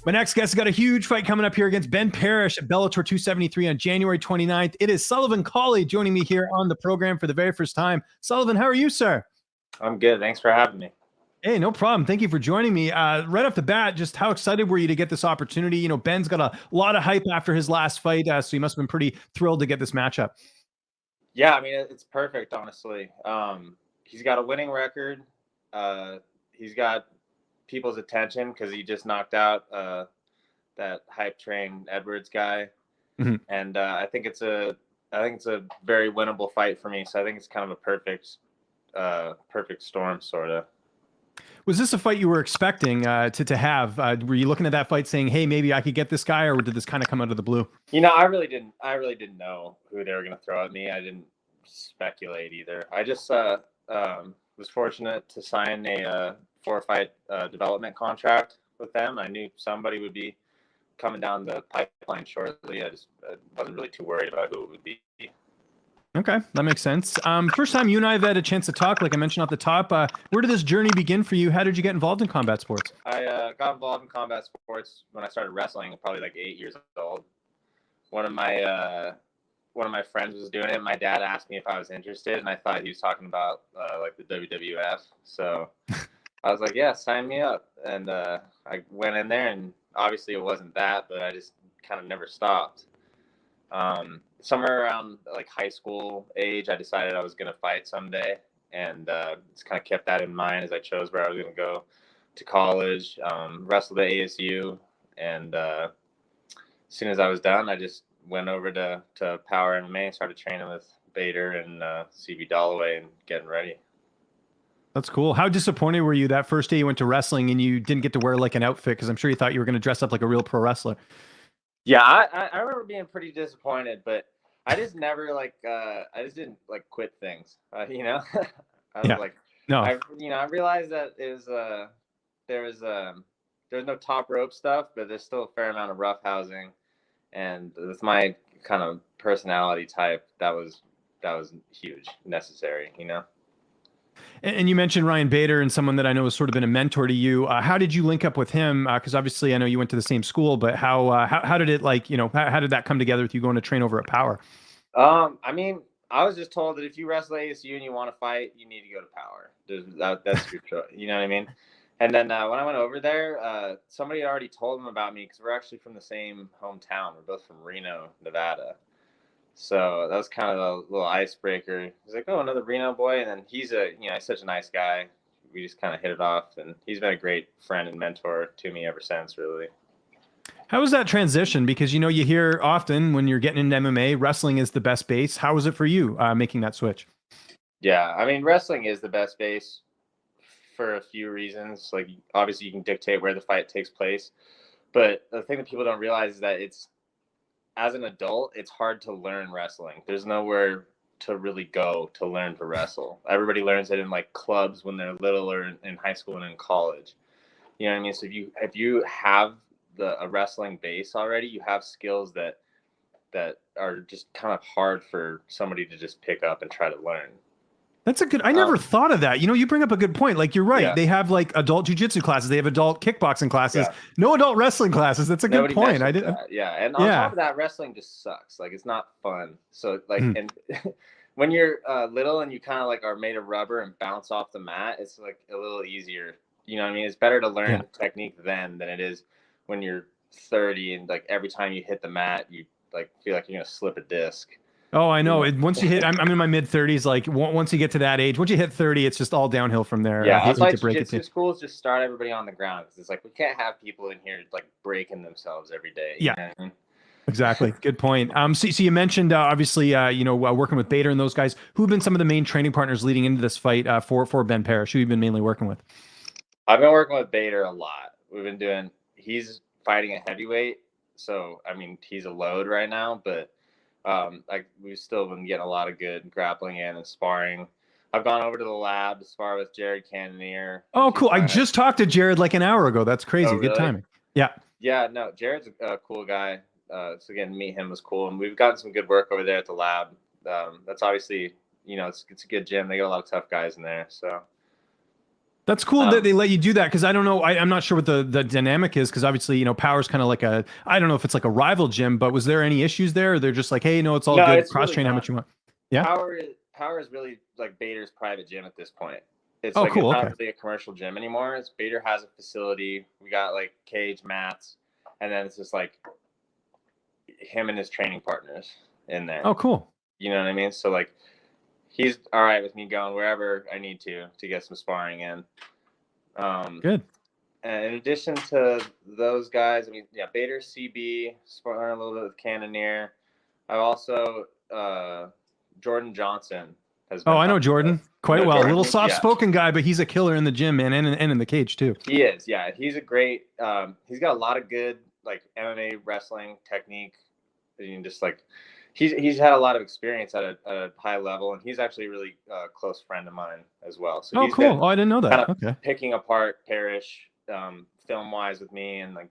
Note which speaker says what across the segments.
Speaker 1: My next guest has got a huge fight coming up here against Ben Parrish at Bellator 273 on January 29th. It is Sullivan Cauley joining me here on the program for the very first time. Sullivan, how are you, sir?
Speaker 2: I'm good. Thanks for having me.
Speaker 1: Hey, no problem. Thank you for joining me. Right off the bat, just how excited were you to get this opportunity? You know, Ben's got a lot of hype after his last fight, so he must have been pretty thrilled to get this matchup.
Speaker 2: Yeah, I mean, it's perfect, honestly. He's got a winning record. He's got people's attention because he just knocked out that hype train Edwards guy, and I think it's a very winnable fight for me. So I think it's kind of a perfect storm, sort of.
Speaker 1: Was this a fight you were expecting to have? Were you looking at that fight saying, "Hey, maybe I could get this guy," or did this kind of come out of the blue?
Speaker 2: You know, I really didn't know who they were going to throw at me. I didn't speculate either. I just was fortunate to sign a 4-fight development contract with them. I knew somebody would be coming down the pipeline shortly. I wasn't really too worried about who it would be.
Speaker 1: Okay, that makes sense. First time you and I have had a chance to talk, like I mentioned off the top, where did this journey begin for you? How did you get involved in combat sports?
Speaker 2: I got involved in combat sports when I started wrestling, probably like 8 years old. One of my friends was doing it. My dad asked me if I was interested, and I thought he was talking about like the WWF. So I was like, "Yeah, sign me up." And I went in there, and obviously it wasn't that, but I just kind of never stopped. Somewhere around like high school age, I decided I was going to fight someday, and just kind of kept that in mind as I chose where I was going to go to college. Wrestled at ASU, and as soon as I was done, I just went over to Power MMA and started training with Bader and CB Dalloway and getting ready.
Speaker 1: That's cool. How disappointed were you that first day you went to wrestling and you didn't get to wear like an outfit? Because I'm sure you thought you were going to dress up like a real pro wrestler.
Speaker 2: Yeah, I remember being pretty disappointed, but I just never I just didn't like quit things. You know, I was like, no, I realized that there was no top rope stuff, but there's still a fair amount of roughhousing, and with my kind of personality type, that was huge, necessary, you know.
Speaker 1: And you mentioned Ryan Bader and someone that I know has sort of been a mentor to you. How did you link up with him? Because obviously I know you went to the same school, but how did it how did that come together with you going to train over at Power?
Speaker 2: I mean, I was just told that if you wrestle ASU and you want to fight, you need to go to Power. That's your choice. You know what I mean? And then when I went over there, somebody had already told them about me because we're actually from the same hometown. We're both from Reno, Nevada. So that was kind of a little icebreaker. He's like, "Oh, another Reno boy," and then he's such a nice guy. We just kind of hit it off, and he's been a great friend and mentor to me ever since, really.
Speaker 1: How was that transition? Because, you hear often when you're getting into MMA, wrestling is the best base. How was it for you making that switch?
Speaker 2: Yeah, I mean, wrestling is the best base for a few reasons. Like, obviously, you can dictate where the fight takes place. But the thing that people don't realize is that as an adult, it's hard to learn wrestling. There's nowhere to really go to learn to wrestle. Everybody learns it in like clubs when they're little or in high school and in college. You know what I mean? So if you have a wrestling base already, you have skills that are just kind of hard for somebody to just pick up and try to learn.
Speaker 1: That's I never thought of that. You bring up a good point. Like, you're right. Yeah. They have like adult jiu-jitsu classes. They have adult kickboxing classes. Yeah. No adult wrestling classes. That's a good point. I didn't.
Speaker 2: Yeah. And on top of that, wrestling just sucks. Like, it's not fun. So like, and when you're little and you kind of like are made of rubber and bounce off the mat, it's like a little easier. You know what I mean? It's better to learn technique then than it is when you're 30 and like every time you hit the mat, you like feel like you're going to slip a disc.
Speaker 1: Oh, I know. Once you hit, I'm in my mid 30s. Like once you get to that age, once you hit 30, it's just all downhill from there.
Speaker 2: Yeah, that's why jiu-jitsu schools just start everybody on the ground. It's like, we can't have people in here like breaking themselves every day.
Speaker 1: Yeah, you know what I mean? Exactly. Good point. So you mentioned obviously working with Bader and those guys. Who've been some of the main training partners leading into this fight for Ben Parrish? Who you've been mainly working with?
Speaker 2: I've been working with Bader a lot. He's fighting at heavyweight, so I mean he's a load right now, but we've still been getting a lot of good grappling in and sparring. I've gone over to the lab to spar with Jared Cannonier.
Speaker 1: Oh, cool. I just talked to Jared like an hour ago. That's crazy. Oh, really? Good timing. Yeah.
Speaker 2: Yeah, no, Jared's a cool guy. So again, to meet him was cool. And we've gotten some good work over there at the lab. That's obviously, it's a good gym. They got a lot of tough guys in there. So
Speaker 1: That's cool that they let you do that, because I don't know. I'm not sure what the dynamic is, because obviously, Power's kind of like I don't know if it's like a rival gym, but was there any issues there? Or they're just like, hey, no, it's all
Speaker 2: No,
Speaker 1: good.
Speaker 2: it's
Speaker 1: Cross
Speaker 2: really
Speaker 1: train how
Speaker 2: not.
Speaker 1: much you want. Yeah.
Speaker 2: Power is really like Bader's private gym at this point. It's
Speaker 1: Oh,
Speaker 2: like
Speaker 1: cool.
Speaker 2: it's
Speaker 1: Okay.
Speaker 2: not really a commercial gym anymore. It's Bader has a facility. We got like cage mats, and then it's just like him and his training partners in there.
Speaker 1: Oh, cool.
Speaker 2: You know what I mean? So like he's all right with me going wherever I need to get some sparring in.
Speaker 1: Good.
Speaker 2: And in addition to those guys, I mean, yeah, Bader, CB, sparring a little bit with Cannoneer. I've also Jordan Johnson has
Speaker 1: Oh,
Speaker 2: been
Speaker 1: I know
Speaker 2: helping
Speaker 1: Jordan
Speaker 2: with. You
Speaker 1: quite
Speaker 2: know
Speaker 1: well. A
Speaker 2: Jordan?
Speaker 1: little
Speaker 2: Yeah,
Speaker 1: soft-spoken guy, but he's a killer in the gym, man, and in the cage too.
Speaker 2: he is. Yeah, he's a great. He's got a lot of good like MMA wrestling technique. And just like he's had a lot of experience at a high level, and he's actually a really close friend of mine as well. So
Speaker 1: Oh,
Speaker 2: he's
Speaker 1: cool.
Speaker 2: been
Speaker 1: Oh, I didn't know
Speaker 2: kind
Speaker 1: that.
Speaker 2: of
Speaker 1: Okay.
Speaker 2: picking apart Parrish film wise with me, and like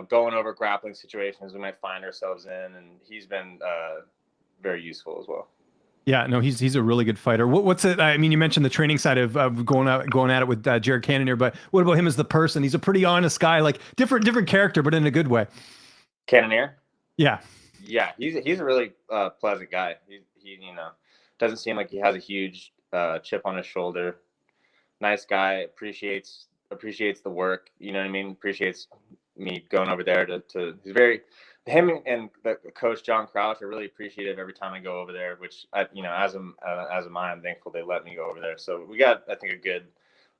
Speaker 2: going over grappling situations we might find ourselves in, and he's been very useful as well.
Speaker 1: Yeah, no, he's a really good fighter. What's it? I mean, you mentioned the training side of going at it with Jared Cannonier, but what about him as the person? He's a pretty honest guy, like different character, but in a good way.
Speaker 2: Cannoneer?
Speaker 1: Yeah.
Speaker 2: Yeah, he's a really pleasant guy. He doesn't seem like he has a huge chip on his shoulder. Nice guy, appreciates the work. You know what I mean? Appreciates me going over there to he's very him and the coach John Crouch are really appreciative every time I go over there, which as I'm thankful they let me go over there. So we got, I think, a good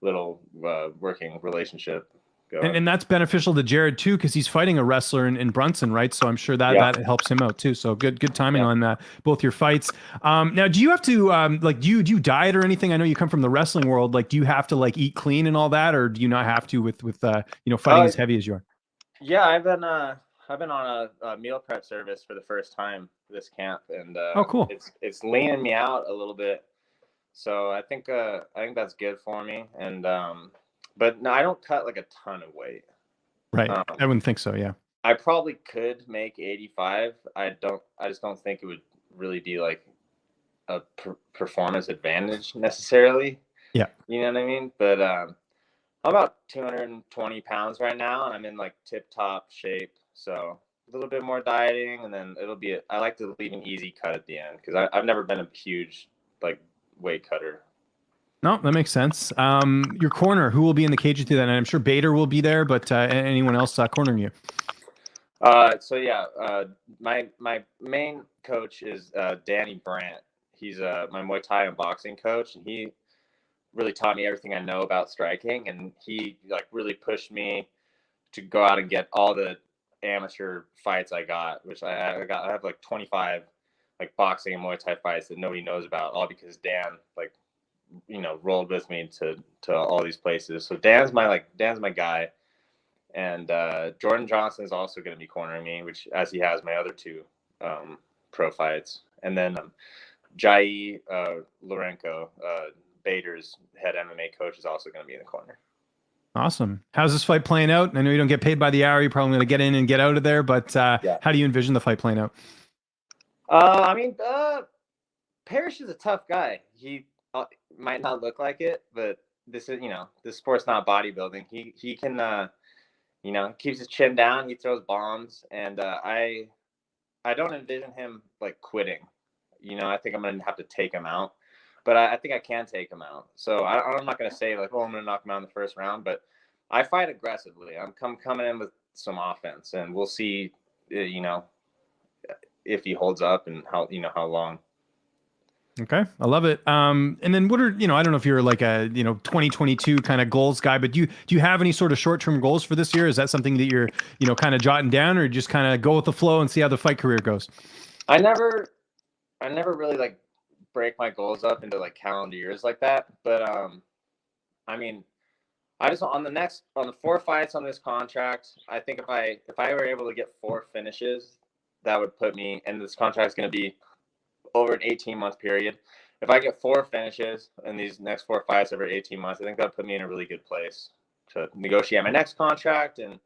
Speaker 2: little working relationship going.
Speaker 1: And that's beneficial to Jared too, because he's fighting a wrestler in Brunson, right? So I'm sure that
Speaker 2: Yeah.
Speaker 1: that helps him out too. So good timing
Speaker 2: Yeah.
Speaker 1: on both your fights. Now, do you have to like do you diet or anything? I know you come from the wrestling world. Like, do you have to like eat clean and all that, or do you not have to with fighting as heavy as you are?
Speaker 2: Yeah, I've been on a meal prep service for the first time this camp, and
Speaker 1: Oh, cool.
Speaker 2: it's leaning me out a little bit. So I think that's good for me. And but no, I don't cut like a ton of weight.
Speaker 1: Right. I wouldn't think so. Yeah.
Speaker 2: I probably could make 85. I just don't think it would really be like a performance advantage necessarily.
Speaker 1: Yeah.
Speaker 2: You know what I mean? But I'm about 220 pounds right now, and I'm in like tip top shape. So a little bit more dieting, and then I like to leave an easy cut at the end, because I've never been a huge like weight cutter.
Speaker 1: No, that makes sense. Your corner, who will be in the cage with you then? And I'm sure Bader will be there, but anyone else cornering you?
Speaker 2: So yeah, my main coach is Danny Brandt. He's my Muay Thai and boxing coach, and he really taught me everything I know about striking, and he like really pushed me to go out and get all the amateur fights I got, which I have like 25 like boxing and Muay Thai fights that nobody knows about, all because Dan like rolled with me to all these places. So Dan's my guy. And Jordan Johnson is also going to be cornering me, which as he has my other two pro fights. And then Jai Lorenko, Bader's head MMA coach, is also going to be in the corner.
Speaker 1: Awesome. How's this fight playing out? I know you don't get paid by the hour. You're probably going to get in and get out of there, but
Speaker 2: Yeah.
Speaker 1: How do you envision the fight playing out?
Speaker 2: I mean, Parrish is a tough guy. He might not look like it, but this sport's not bodybuilding. He can, keeps his chin down. He throws bombs, and I don't envision him like quitting. I think I'm gonna have to take him out, but I think I can take him out. So I'm not gonna say like, oh, I'm gonna knock him out in the first round, but I fight aggressively. I'm coming in with some offense, and we'll see, if he holds up and how long.
Speaker 1: Okay, I love it. And then what are I don't know if you're like a 2022 kind of goals guy, but do you have any sort of short-term goals for this year? Is that something that you're kind of jotting down, or just kind of go with the flow and see how the fight career goes?
Speaker 2: I never really like break my goals up into like calendar years like that, but I mean, I just on the 4 fights on this contract, I think if I were able to get 4 finishes, that would put me, and this contract is going to be over an 18-month period. If I get 4 finishes in these next 4 fights over 18 months, I think that'll put me in a really good place to negotiate my next contract and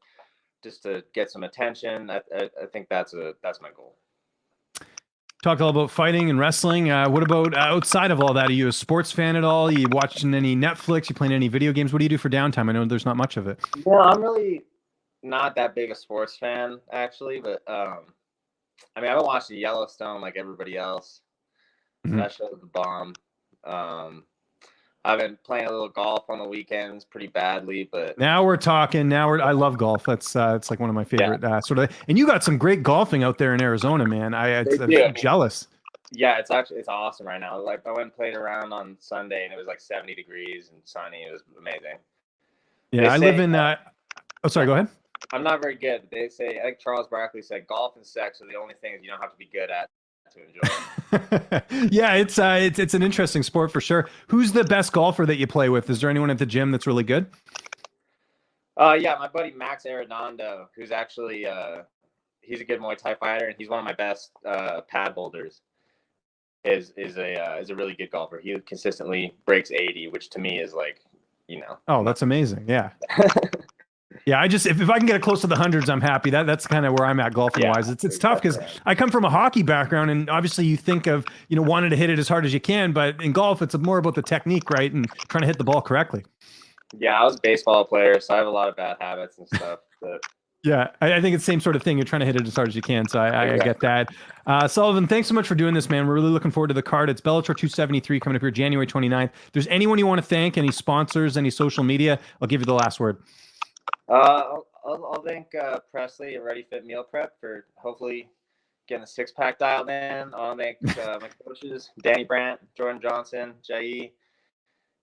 Speaker 2: just to get some attention. I think that's my goal.
Speaker 1: Talked all about fighting and wrestling. What about outside of all that? Are you a sports fan at all? You watching any Netflix? You playing any video games? What do you do for downtime? I know there's not much of it.
Speaker 2: Yeah, I'm really not that big a sports fan actually, but I mean, I haven't watched Yellowstone like everybody else.
Speaker 1: Mhm.
Speaker 2: That show's the bomb. I've been playing a little golf on the weekends pretty badly, but
Speaker 1: Now we're talking. I love golf. That's it's like one of my
Speaker 2: yeah,
Speaker 1: favorite sort of. And you got some great golfing out there in Arizona, man.
Speaker 2: they
Speaker 1: I'm
Speaker 2: do. I mean,
Speaker 1: jealous.
Speaker 2: yeah, it's awesome right now. Like I went and played around on Sunday, and it was like 70 degrees and sunny. It was amazing.
Speaker 1: Yeah,
Speaker 2: They
Speaker 1: I live
Speaker 2: say
Speaker 1: in. Oh, sorry. Go ahead.
Speaker 2: I'm not very good. But they say, I think Charles Barkley said, golf and sex are the only things you don't have to be good at to enjoy.
Speaker 1: Yeah, it's an interesting sport for sure. Who's the best golfer that you play with? Is there anyone at the gym that's really good?
Speaker 2: Yeah, my buddy Max Arredondo, who's actually he's a good Muay Thai fighter, and he's one of my best pad holders. Is a really good golfer. He consistently breaks 80, which to me is like,
Speaker 1: Oh, that's amazing. Yeah. Yeah, if I can get close to the hundreds, I'm happy. That's kind of where I'm at golfing
Speaker 2: Yeah,
Speaker 1: wise. It's tough because I come from a hockey background, and obviously you think of wanting to hit it as hard as you can, but in golf it's more about the technique, right, and trying to hit the ball correctly.
Speaker 2: Yeah, I was a baseball player, so I have a lot of bad habits and stuff. But
Speaker 1: Yeah, I think it's the same sort of thing. You're trying to hit it as hard as you can, so I get that. Sullivan, thanks so much for doing this, man. We're really looking forward to the card. It's Bellator 273 coming up here January 29th. If there's anyone you want to thank, any sponsors, any social media, I'll give you the last word.
Speaker 2: I'll thank Presley at Ready Fit Meal Prep for hopefully getting the six-pack dialed in. I'll thank my coaches, Danny Brandt, Jordan Johnson, Jai,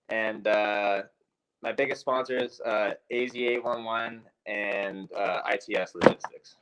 Speaker 2: and my biggest sponsors, AZ811 and ITS Logistics.